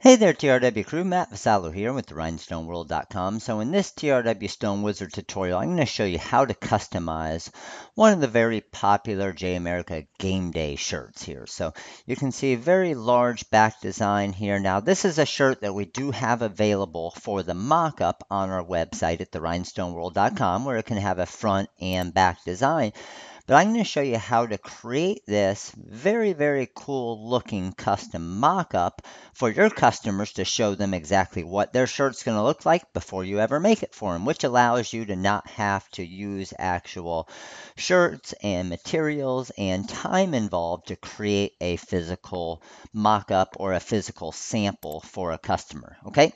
Hey there, TRW crew. Matt Vassallo here with the RhinestoneWorld.com. So in this TRW Stone Wizard tutorial, I'm going to show you how to customize one of the very popular J America Gameday shirts here. So you can see a very large back design here. Now this is a shirt that we do have available for the mock-up on our website at the RhinestoneWorld.com, where it can have a front and back design. But I'm going to show you how to create this very, very cool looking custom mock-up for your customers to show them exactly what their shirt's going to look like before you ever make it for them, which allows you to not have to use actual shirts and materials and time involved to create a physical mock-up or a physical sample for a customer. Okay?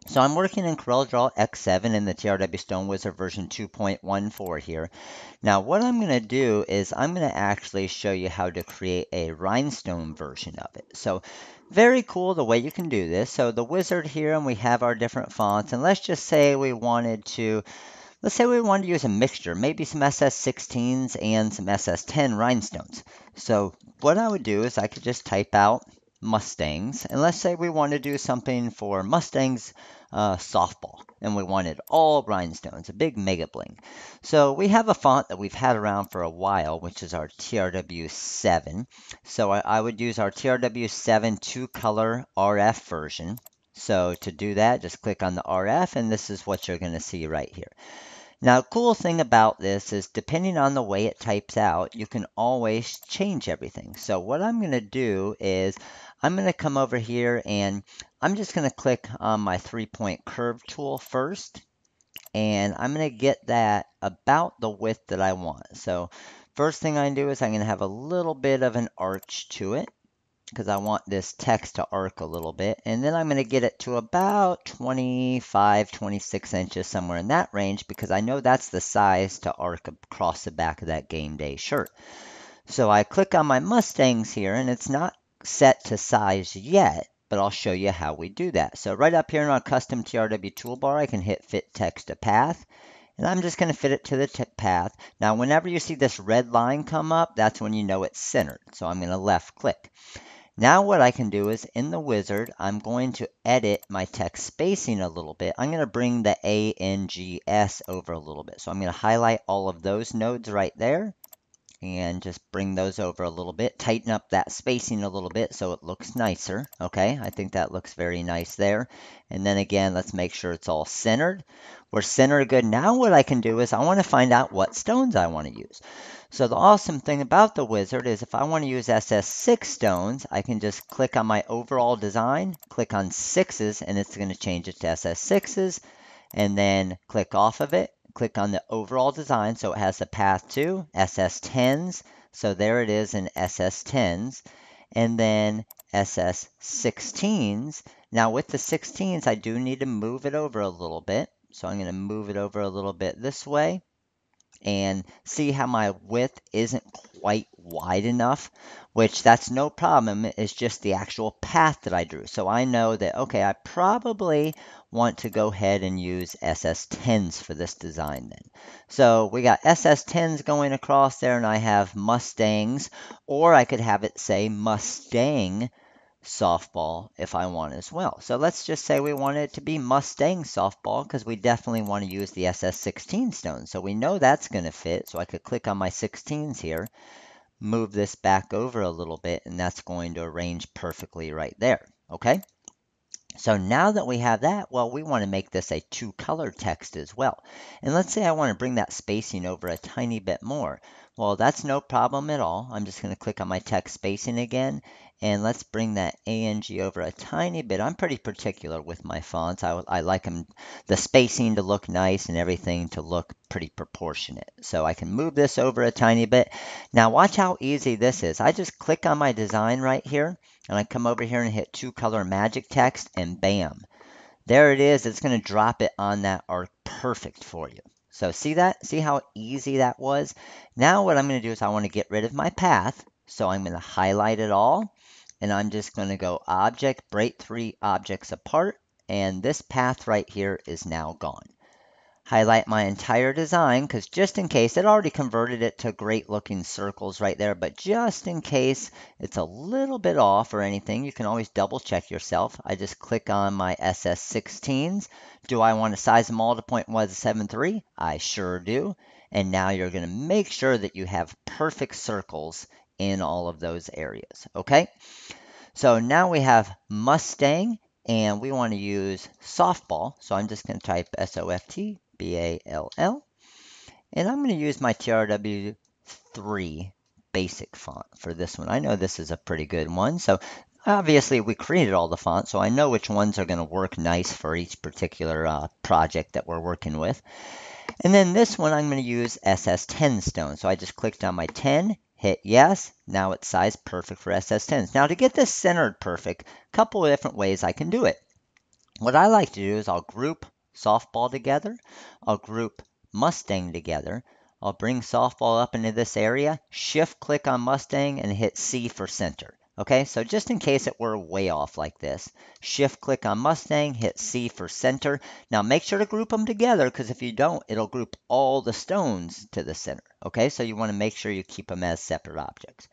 So I'm working in Corel Draw X7 in the TRW Stone Wizard version 2.14 here. Now what I'm going to do is I'm going to actually show you how to create a rhinestone version of it. So very cool the way you can do this. So the wizard here, and we have our different fonts, and let's just say we wanted to, use a mixture, maybe some SS16s and some SS10 rhinestones. So what I would do is I could just type out Mustangs, and let's say we want to do something for Mustangs softball, and we wanted all rhinestones, a big mega bling. So we have a font that we've had around for a while, which is our TRW7. So I would use our TRW7 two-color RF version. So to do that, just click on the RF, and this is what you're going to see right here. Now, cool thing about this is depending on the way it types out, you can always change everything. So what I'm going to do is I'm going to come over here and I'm just going to click on my 3-point curve tool first, and I'm going to get that about the width that I want. So first thing I do is I'm going to have a little bit of an arch to it, because I want this text to arc a little bit. And then I'm going to get it to about 25, 26 inches, somewhere in that range, because I know that's the size to arc across the back of that game day shirt. So I click on my Mustangs here, and it's not set to size yet, but I'll show you how we do that. So right up here in our custom TRW toolbar, I can hit Fit Text to Path. And I'm just going to fit it to the path. Now, whenever you see this red line come up, that's when you know it's centered. So I'm going to left click. Now what I can do is in the wizard, I'm going to edit my text spacing a little bit. I'm going to bring the ANGS over a little bit. So I'm going to highlight all of those nodes right there and just bring those over a little bit. Tighten up that spacing a little bit so it looks nicer. Okay, I think that looks very nice there. And then again, let's make sure it's all centered. We're centered good. Now what I can do is I want to find out what stones I want to use. So the awesome thing about the wizard is if I want to use SS6 stones, I can just click on my overall design, click on 6s, and it's going to change it to SS6s, and then click off of it, click on the overall design so it has the path to SS10s. So there it is in SS10s, and then SS16s. Now with the 16s, I do need to move it over a little bit. So I'm going to move it over a little bit this way. And see how my width isn't quite wide enough, which that's no problem. It's just the actual path that I drew. So I know that, okay, I probably want to go ahead and use SS10s for this design then. So we got SS10s going across there, and I have Mustangs, or I could have it say Mustang softball if I want as well. So let's just say we want it to be Mustang softball because we definitely want to use the SS16 stone. So we know that's going to fit. So I could click on my 16s here, move this back over a little bit, and that's going to arrange perfectly right there. Okay. So now that we have that, well, we want to make this a two-color text as well. And let's say I want to bring that spacing over a tiny bit more. Well, that's no problem at all. I'm just going to click on my text spacing again, and let's bring that ANG over a tiny bit. I'm pretty particular with my fonts. I like the spacing to look nice and everything to look pretty proportionate. So I can move this over a tiny bit. Now watch how easy this is. I just click on my design right here, and I come over here and hit two-color magic text, and bam. There it is. It's going to drop it on that arc perfect for you. So see that? See how easy that was? Now what I'm going to do is I want to get rid of my path. So I'm going to highlight it all, and I'm just going to go Object, break 3 objects apart, and this path right here is now gone. highlight my entire design, because just in case, it already converted it to great looking circles right there, but just in case it's a little bit off or anything, you can always double check yourself. I just click on my SS16s. Do I want to size them all to 0.173? I sure do. And now you're going to make sure that you have perfect circles in all of those areas, okay? So now we have Mustang, and we want to use softball. So I'm just going to type SOFTBALL, and I'm going to use my TRW3 basic font for this one. I know this is a pretty good one. So obviously we created all the fonts, so I know which ones are going to work nice for each particular project that we're working with. And then this one I'm going to use SS10 stone. So I just clicked on my 10, hit yes. Now it's sized perfect for SS10s. Now to get this centered perfect, a couple of different ways I can do it. What I like to do is I'll group softball together. I'll group Mustang together. I'll bring softball up into this area, shift click on Mustang and hit C for center. Okay, so just in case it were way off like this, shift click on Mustang, hit C for center. Now make sure to group them together, because if you don't, it'll group all the stones to the center. Okay, so you want to make sure you keep them as separate objects.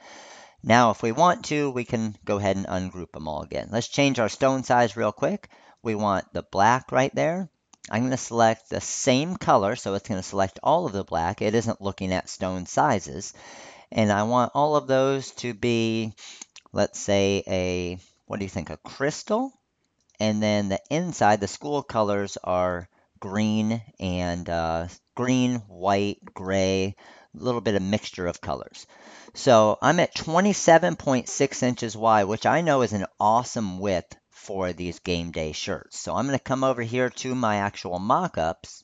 Now if we want to, we can go ahead and ungroup them all again. Let's change our stone size real quick. We want the black right there. I'm going to select the same color, so it's going to select all of the black. It isn't looking at stone sizes. And I want all of those to be, let's say, what do you think, a crystal? And then the inside, the school colors are green and green, white, gray, a little bit of mixture of colors. So I'm at 27.6 inches wide, which I know is an awesome width for these game day shirts. So I'm going to come over here to my actual mock-ups.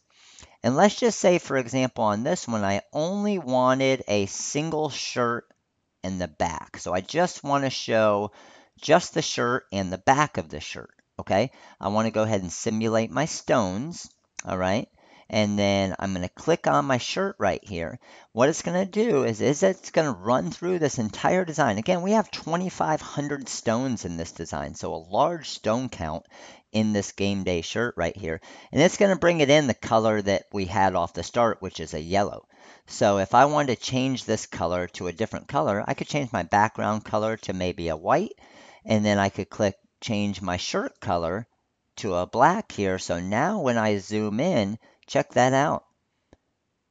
And let's just say, for example, on this one, I only wanted a single shirt in the back. So I just want to show just the shirt and the back of the shirt. Okay, I want to go ahead and simulate my stones. All right, and then I'm going to click on my shirt right here. What it's going to do is it's going to run through this entire design. Again, we have 2,500 stones in this design, so a large stone count in this game day shirt right here. And it's going to bring it in the color that we had off the start, which is a yellow. So if I wanted to change this color to a different color, I could change my background color to maybe a white, and then I could click change my shirt color to a black here. So now when I zoom in, check that out.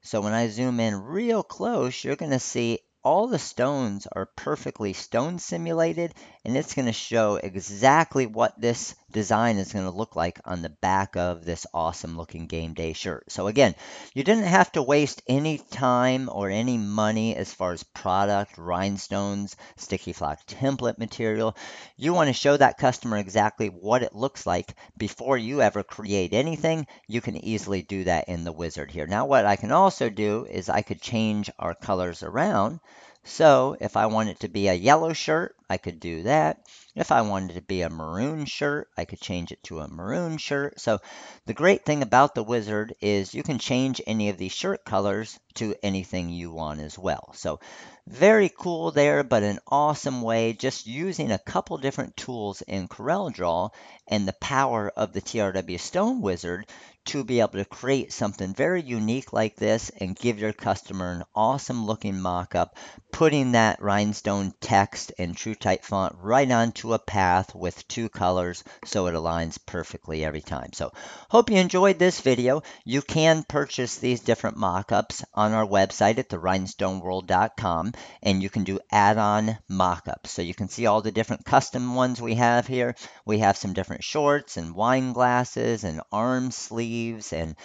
So when I zoom in real close, you're going to see all the stones are perfectly stone simulated, and it's going to show exactly what this design is going to look like on the back of this awesome looking game day shirt. So again, you didn't have to waste any time or any money as far as product, rhinestones, sticky flock template material. You want to show that customer exactly what it looks like before you ever create anything. You can easily do that in the wizard here. Now what I can also do is I could change our colors around. So if I want it to be a yellow shirt, I could do that. If I wanted it to be a maroon shirt, I could change it to a maroon shirt. So the great thing about the wizard is you can change any of these shirt colors to anything you want as well. So very cool there, but an awesome way, just using a couple different tools in CorelDRAW and the power of the TRW Stone Wizard to be able to create something very unique like this and give your customer an awesome looking mock-up, putting that rhinestone text and true type font right onto a path with two colors so it aligns perfectly every time. So hope you enjoyed this video. You can purchase these different mock-ups on our website at rhinestoneworld.com, and you can do add-on mock-ups. So you can see all the different custom ones we have here. We have some different shorts and wine glasses and arm sleeves and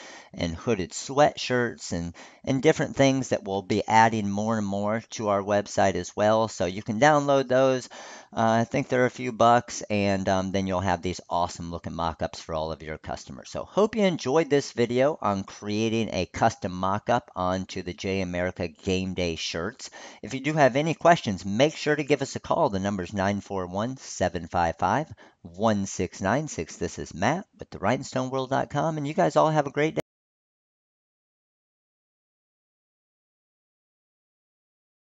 hooded sweatshirts and different things that we'll be adding more and more to our website as well. So you can download those. I think they're a few bucks, and then you'll have these awesome looking mock-ups for all of your customers. So hope you enjoyed this video on creating a custom mock-up onto the J America Game Day shirts. If you do have any questions, make sure to give us a call. The number is 941-755-1696. This is Matt with the rhinestoneworld.com, and you guys all have a great day.